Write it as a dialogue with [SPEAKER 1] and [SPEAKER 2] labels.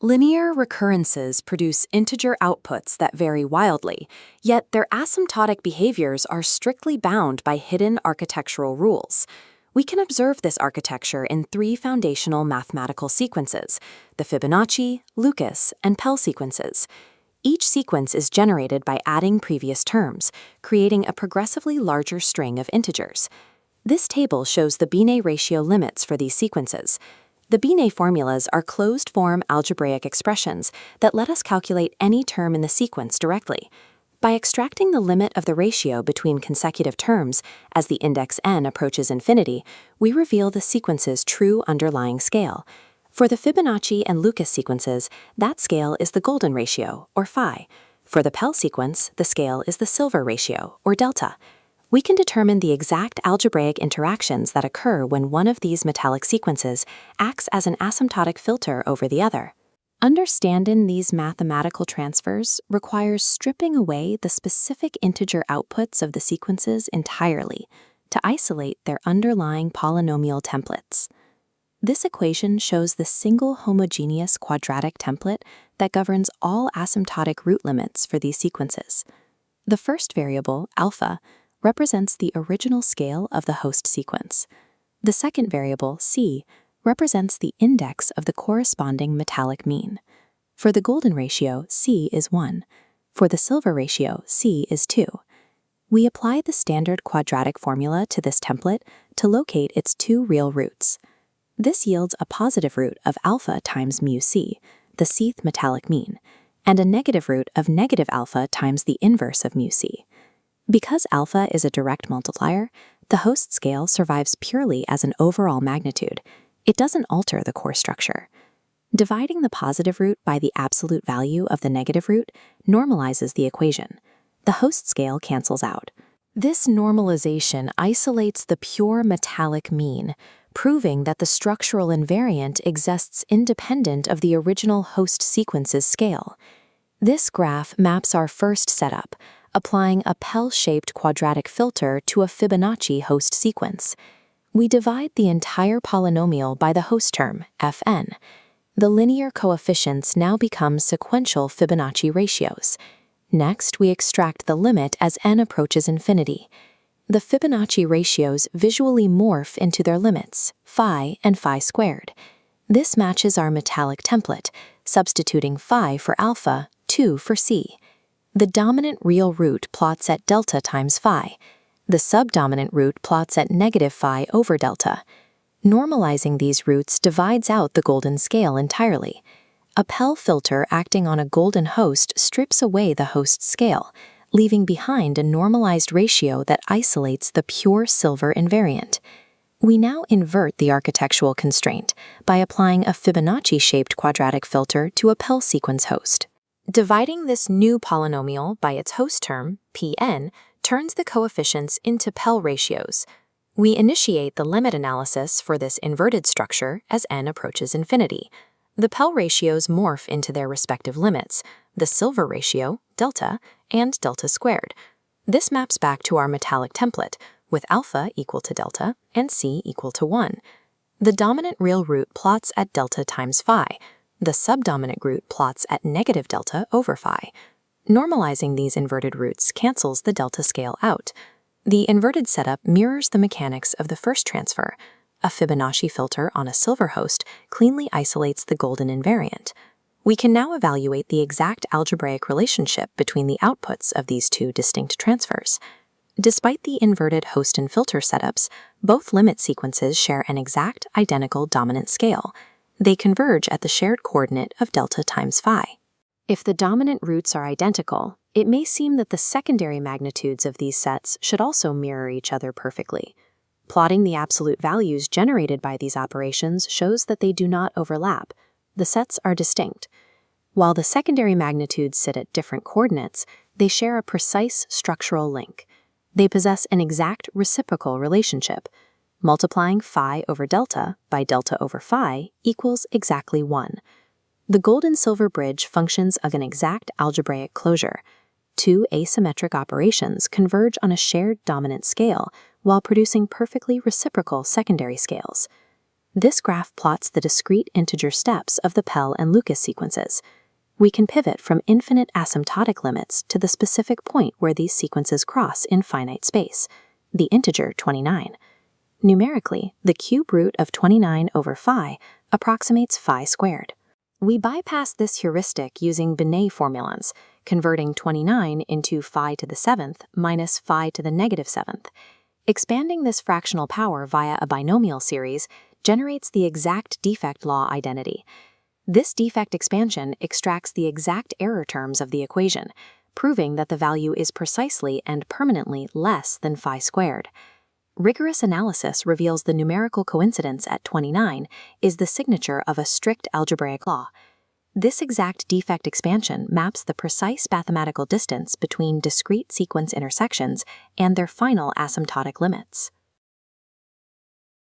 [SPEAKER 1] Linear recurrences produce integer outputs that vary wildly, yet their asymptotic behaviors are strictly bound by hidden architectural rules. We can observe this architecture in three foundational mathematical sequences: the Fibonacci, Lucas, and Pell sequences. Each sequence is generated by adding previous terms, creating a progressively larger string of integers. This table shows the Binet ratio limits for these sequences. The Binet formulas are closed-form algebraic expressions that let us calculate any term in the sequence directly. By extracting the limit of the ratio between consecutive terms as the index n approaches infinity, we reveal the sequence's true underlying scale. For the Fibonacci and Lucas sequences, that scale is the golden ratio, or phi. For the Pell sequence, the scale is the silver ratio, or delta. We can determine the exact algebraic interactions that occur when one of these metallic sequences acts as an asymptotic filter over the other. Understanding these mathematical transfers requires stripping away the specific integer outputs of the sequences entirely to isolate their underlying polynomial templates. This equation shows the single homogeneous quadratic template that governs all asymptotic root limits for these sequences. The first variable, alpha, represents the original scale of the host sequence. The second variable, c, represents the index of the corresponding metallic mean. For the golden ratio, c is 1. For the silver ratio, c is 2. We apply the standard quadratic formula to this template to locate its two real roots. This yields a positive root of alpha times mu c, the cth metallic mean, and a negative root of negative alpha times the inverse of mu c. Because alpha is a direct multiplier, the host scale survives purely as an overall magnitude. It doesn't alter the core structure. Dividing the positive root by the absolute value of the negative root normalizes the equation. The host scale cancels out. This normalization isolates the pure metallic mean, proving that the structural invariant exists independent of the original host sequence's scale. This graph maps our first setup, applying a Pell-shaped quadratic filter to a Fibonacci host sequence. We divide the entire polynomial by the host term, fn. The linear coefficients now become sequential Fibonacci ratios. Next, we extract the limit as n approaches infinity. The Fibonacci ratios visually morph into their limits, phi and phi squared. This matches our metallic template, substituting phi for alpha, 2 for c. The dominant real root plots at delta times phi. The subdominant root plots at negative phi over delta. Normalizing these roots divides out the golden scale entirely. A Pell filter acting on a golden host strips away the host scale, leaving behind a normalized ratio that isolates the pure silver invariant. We now invert the architectural constraint by applying a Fibonacci-shaped quadratic filter to a Pell sequence host. Dividing this new polynomial by its host term, Pn, turns the coefficients into Pell ratios. We initiate the limit analysis for this inverted structure as n approaches infinity. The Pell ratios morph into their respective limits, the silver ratio, delta, and delta squared. This maps back to our metallic template, with alpha equal to delta and c equal to 1. The dominant real root plots at delta times phi. The subdominant root plots at negative delta over phi. Normalizing these inverted roots cancels the delta scale out. The inverted setup mirrors the mechanics of the first transfer. A Fibonacci filter on a silver host cleanly isolates the golden invariant. We can now evaluate the exact algebraic relationship between the outputs of these two distinct transfers. Despite the inverted host and filter setups, both limit sequences share an exact identical dominant scale. They converge at the shared coordinate of delta times phi. If the dominant roots are identical, it may seem that the secondary magnitudes of these sets should also mirror each other perfectly. Plotting the absolute values generated by these operations shows that they do not overlap. The sets are distinct. While the secondary magnitudes sit at different coordinates, they share a precise structural link. They possess an exact reciprocal relationship. Multiplying phi over delta by delta over phi equals exactly 1. The gold-and-silver bridge functions as an exact algebraic closure. Two asymmetric operations converge on a shared dominant scale while producing perfectly reciprocal secondary scales. This graph plots the discrete integer steps of the Pell and Lucas sequences. We can pivot from infinite asymptotic limits to the specific point where these sequences cross in finite space, the integer 29. Numerically, the cube root of 29 over phi approximates phi squared. We bypass this heuristic using Binet formulans, converting 29 into phi to the 7th minus phi to the negative 7th. Expanding this fractional power via a binomial series generates the exact defect law identity. This defect expansion extracts the exact error terms of the equation, proving that the value is precisely and permanently less than phi squared. Rigorous analysis reveals the numerical coincidence at 29 is the signature of a strict algebraic law. This exact defect expansion maps the precise mathematical distance between discrete sequence intersections and their final asymptotic limits.